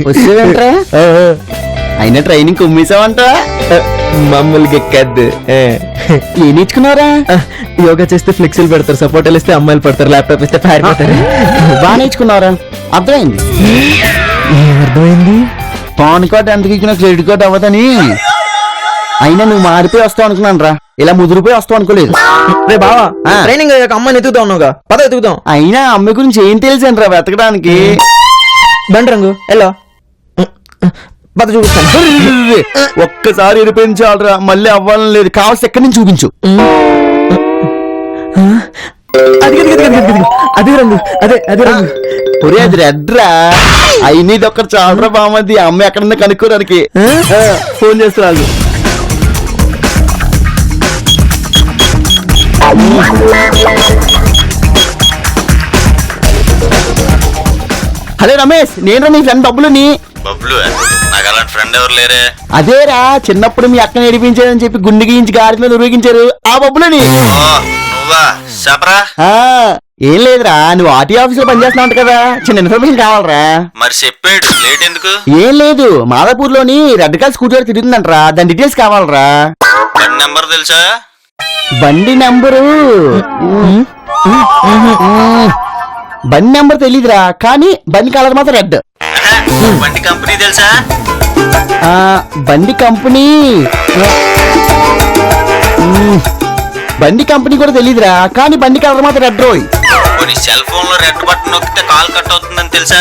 వచ్చేవేంట్రా? అయినా ట్రైనింగ్ కుమ్మేసావంట. మామూలుగా ఎక్కద్దు. ఏం నేర్చుకున్నారా? యోగా చేస్తే ఫ్లెక్సీలు పెడతారు, సపోర్ట్లు ఇస్తే అమ్మాయిలు పడతారు, ల్యాప్టాప్ ఇస్తే పారిపోతారు. బాగా నేర్చుకున్నారా? అర్థమైంది. అర్థమైంది. పాన్ కార్డ్ ఎందుకు ఇచ్చిన క్రెడిట్ కార్డ్ అవ్వదని. అయినా నువ్వు మారిపోయి వస్తావు అనుకున్నాను రా, ఇలా ముదిరిపోయి వస్తావు అనుకోలేదు. రే బావా, ట్రైనింగ్ అయ్యాక అమ్మాయిని ఎత్తుకుతా ఉన్నావుగా, పద ఎత్తుకుతాం. అయినా అమ్మాయి గురించి ఏం తెలిసాను రా వెతకడానికి. బండి రంగు ఎలా పద చూపిస్తాను. ఒక్కసారి ఎరిపించాలరా, మళ్ళీ అవ్వాలని లేదు. కావాల్సి ఎక్కడి నుంచి చూపించు. అదే రంగు, అదే రంగు. ఒరే అది రెడ్రా. అయినా ఇది ఒక్కటి చాలరా బామది. అమ్మాయి ఎక్కడుందో కనుక్కోడానికి ఫోన్ చేస్తున్నాను. హలో రమేష్, నేను నీ ఫ్రెండ్ బబ్బులుని. బబ్లు, నాకు అలాంటి ఫ్రెండ్ ఎవరు లేరే. అదేరా, చిన్నప్పుడు మీ అక్కని ఏడిపించారని చెప్పి గుండె గీయించి గాడిలో నిర్వహించారు ఆ బబ్బులని. నువ్వా? చెప్పరా. ఏం లేదురా, నువ్వు ఆర్టీ ఆఫీస్ లో పనిచేస్తున్నావు కదా, చిన్న ఇన్ఫర్మేషన్ కావాలరా. మరి చెప్పాడు, లేట్ ఎందుకు? ఏం లేదు, మాదాపూర్ లోని రెడ్ కార్ స్కూటర్ తిరుగుతుందంటరా, దాని డీటెయిల్స్ కావాలరా. బండి నెంబర్ తెలుసా? బండి నెంబరు బండి నెంబర్ తెలీదురా, కానీ బండి కలర్ మాత్రం రెడ్. బండి కంపెనీ తెలుసా? బండి కంపెనీ బండి కంపెనీ కూడా తెలీదురా, కానీ బండి కలర్ మాత్రం రెడ్ రోయ్. కొన్ని సెల్ ఫోన్ లో రెడ్ బటన్ నొక్కితే కాల్ కట్ అవుతుందని తెలుసా?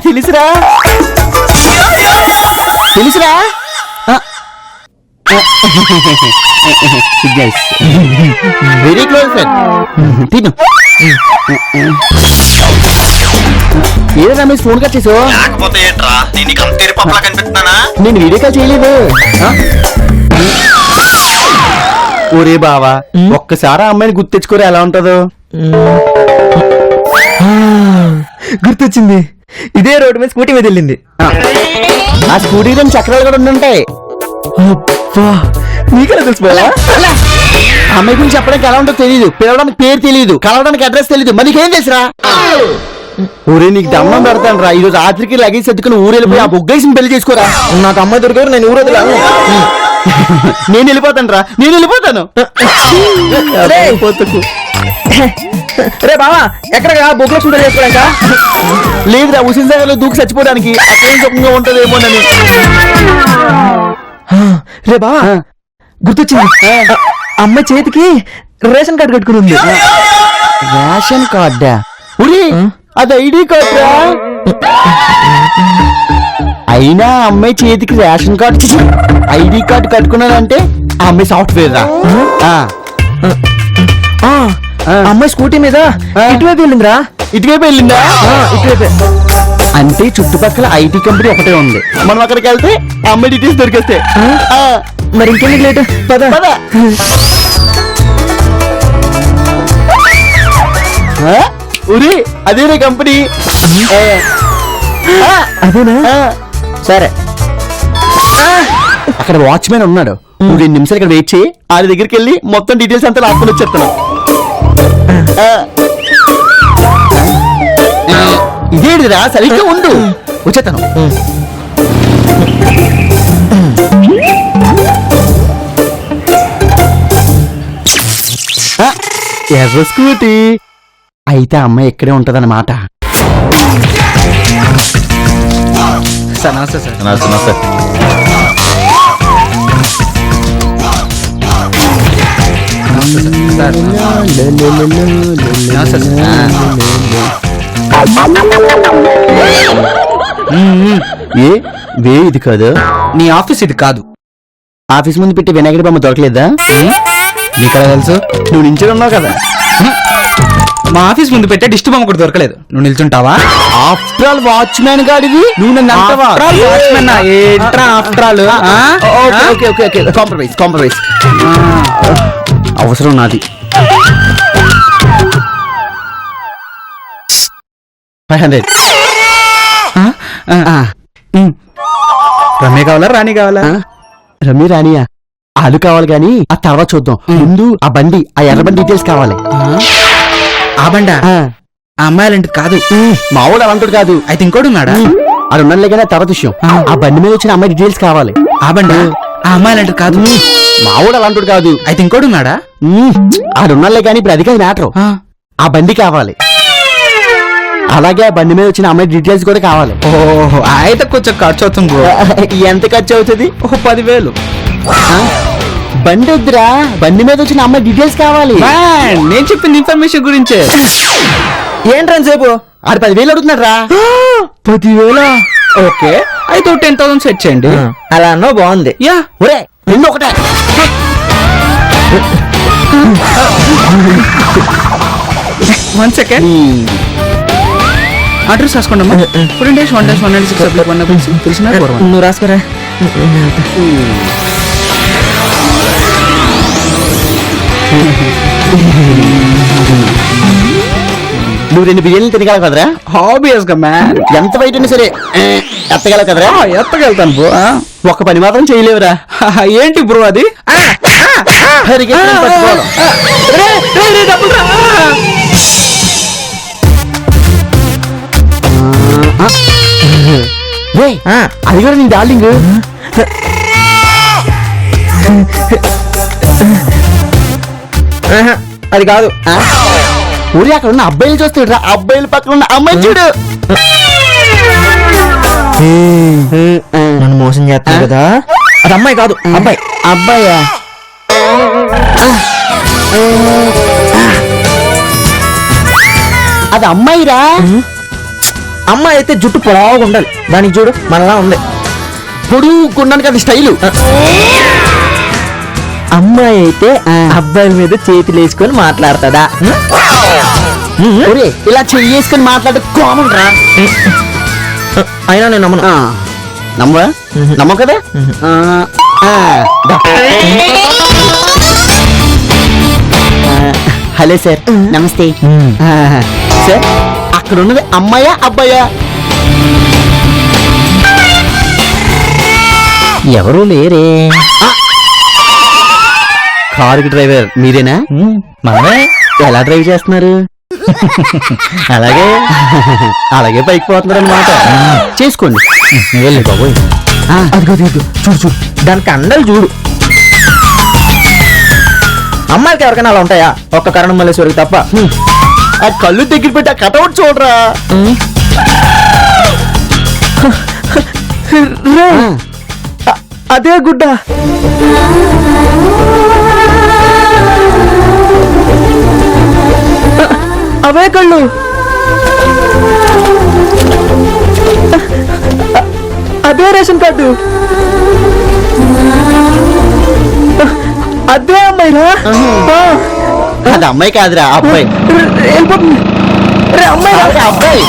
తెలుసురా తెలుసురా. Very close friend. తిను. ఏదో రమేష్ ఫోన్ కట్ చేసావు. లేకపోతే ఏంట్రా, నేను నీకు అంత పప్పలా కనిపిస్తున్నానా? నేను వీడియో కాల్ చేయలేదు. ఒరే బావా, ఒక్కసారి ఆ అమ్మాయిని గుర్తు తెచ్చుకోరా, ఎలా ఉంటుందో. గుర్తొచ్చింది, ఇదే రోడ్డు మీద స్కూటీ మీద వెళ్ళింది. ఆ స్కూటీ రెండు చక్రాలు కూడా ఉండుంటాయి. నీకెలా తెలుసుకోవాలా? అమ్మాయి గురించి చెప్పడానికి ఎలా ఉంటుందో తెలియదు, పిలవడానికి పేరు తెలియదు, కలవడానికి అడ్రస్ తెలియదు, మరి నీకేం తెలుసురా? ఊరే నీకు దమ్మం పెడతాను రా, ఈరోజు రాత్రికి లగేజ్ ఎత్తుకుని ఊరెళ్ళిపోయి ఆ బుగ్గేసి పెళ్లి చేసుకోరా. నాకు అమ్మాయి దొరికారు, నేను ఊరొద్దులా. నేను వెళ్ళిపోతాను రా, నేను వెళ్ళిపోతాను. రే బావా, ఎక్కడగా బుగ్గలక్ష్మి పెళ్లి చేసుకోవడానికా? లేదురా, హుసేన్ సాగర్ లో దూకి చచ్చిపోవడానికి. అట్లేం సుఖంగా ఉంటదేమోనని. రే బావా, గుర్తొచ్చింది, అమ్మాయి చేతికి రేషన్ కార్డు కట్టుకుని ఉంది. రేషన్ కార్డా? ఉరి, అది ఐడి కార్డా? అయినా అమ్మాయి చేతికి రేషన్ కార్డు ఐడి కార్డు కట్టుకున్నానంటే ఆ అమ్మాయి సాఫ్ట్వేర్ రా. అమ్మాయి స్కూటీ మీద ఇటువైపు వెళ్ళిందిరా. ఇటువైపు వెళ్ళిందా? ఇటువైపే. అంటే చుట్టుపక్కల ఐటీ కంపెనీ ఒకటే ఉంది, మనం అక్కడికి వెళ్తే అమ్మాయి డీటెయిల్స్ దొరికేస్తే. మరి ఇంకెందుకు లేట్, పద. ఉరి, అదేనే కంపెనీ. అదేనా? సరే, అక్కడ వాచ్మెన్ ఉన్నాడు, 2 నిమిషాలు ఇక్కడ వెయిట్ చేయి, ఆయన దగ్గరికి వెళ్ళి మొత్తం డీటెయిల్స్ అంతా లాక్కొని వచ్చేస్తాను. ఇదేంటిరా, సరిగ్గా ఉండు, వచ్చేస్తాను. ఎర్ర స్కూటీ అయితే అమ్మాయి ఇక్కడే ఉంటదన్నమాట. సార్ నమస్తే సార్. నమస్తే. వే ఇది కాదు, నీ ఆఫీస్ ఇది కాదు. ఆఫీస్ ముందు పెట్టి వినాయకుడి బొమ్మ దొరకలేదా? నీకెలా తెలుసు? నువ్వు నించుని ఉన్నావు కదా. మా ఆఫీస్ ముందు పెట్టే దిష్టి బొమ్మ కూడా దొరకలేదు, నువ్వు నిల్చుంటావా? ఆఫ్టర్ ఆల్ వాచ్మ్యాన్ గాడివి నువ్వు నన్ను అంటావా? కాంప్రమైజ్ అవసరం నాది. 500. రమ్య కావాలా, రాణి కావాలా? రమ్య రాణియా? ఆలు కావాలి గాని ఆ తర్వాత చూద్దాం. ముందు ఆ బండి, ఆ ఎర్ర బండి డీటెయిల్స్ కావాలి. ఆ బండా? ఆ అమ్మాయి అలాంటిది కాదు. మావాడు అలాంటి కాదు. అయితే ఇంకోటి ఉన్నాడా? అది ఉన్నలే కానీ తర్వాత విషయం. ఆ బండి మీద వచ్చిన అమ్మాయి డీటెయిల్స్ కావాలి. ఆ బండి ఆ అమ్మాయి అలాంటిది కాదు. మావాడు అలాంటి కాదు. అయితే ఇంకోటి ఉన్నాడా? అది ఉన్నలే కానీ ఇప్పుడు అది కాదు మ్యాటర్. ఆ బండి కావాలి. అలాగే ఆ బండి మీద వచ్చిన అమ్మాయి డీటెయిల్స్ కూడా కావాలి. ఓహో, అయితే కొంచెం ఖర్చు అవుతుంది బ్రో. ఎంత ఖర్చు అవుతుంది? 10,000. బండి వద్దురా, బండి మీద వచ్చిన అమ్మాయి డీటెయిల్స్ కావాలి. నేను చెప్పిన ఇన్ఫర్మేషన్ గురించే. ఏంట్రా సేపు ఆడు 10,000 అడుగుతున్నాడు రా. 10,000? ఓకే, అయితే 10,000 సెట్ చేయండి. అలా అన్నో బాగుంది. యా, ఒరే రెండు ఒకటే. One second. అడ్రస్ రాసుకోండమ్మా. 4-1-196 తెలిసిన నువ్వు రాసుకోరా. నువ్వు 2 బిర్యానీలు తినగలవు కదరా? హాబియస్ గా మ్యాన్. ఎంత బయట ఉన్నా సరే ఎత్తగలవు కదరా? ఎత్తగలుగుతాను బ్రో. ఒక్క పని మాత్రం చేయలేవురా. ఏంటి బ్రో అది? పరిగెత్తుకొని పట్టుకోవడం. ఏయ్, అది కూడా నీ డార్లింగ్. అది కాదు. ఊరి అక్కడ ఉన్న అబ్బాయిలు చూస్తాడు. అబ్బాయిల పక్కన ఉన్న అమ్మాయి చూడు. నన్ను మోసం చేస్తా కదా. అది అమ్మాయి కాదు, అబ్బాయి. అబ్బాయా? అది అమ్మాయిరా. అమ్మాయి అయితే జుట్టు పొడవుగా ఉండాలి. దానికి చూడు మనలా ఉంది. పొడుగు కొన్నానికి అది స్టైలు. అమ్మాయి అయితే అబ్బాయిల మీద చేతులు వేసుకొని మాట్లాడతాడా? ఒరే ఇలా చెయ్యేసుకొని మాట్లాడే కామన్ రా. అయినా నేను నమ్మను. నమ్మరా? నమ్మవు కదా? హలో సార్, నమస్తే సార్. అక్కడ ఉన్నది అమ్మాయా అబ్బాయా? ఎవరు లేరే. కారుకి డ్రైవర్ మీరేనా? మనమే. ఎలా డ్రైవ్ చేస్తున్నారు? అలాగే అలాగే పైకి పోతున్నారు అనమాట. చేసుకోండి. వెళ్ళి బాబోయ్. అదిగో చూడు చూడు, దానికి అండలు చూడు. అమ్మాయిలకి ఎవరికైనా అలా ఉంటాయా? ఒక్క కరణం మల్లేశ్వరికి తప్ప. ఆ కళ్ళు దగ్గర పెట్టి ఆ కటౌట్ చూడరా. అదే గుడ్డ. అవే కళ్ళు. అదే రేషన్ కార్డు. అదే అమ్మాయిరా. అది అమ్మాయి కాదురా, అబ్బాయి. వెళ్ళిపోతుంది. అమ్మాయి అబ్బాయి.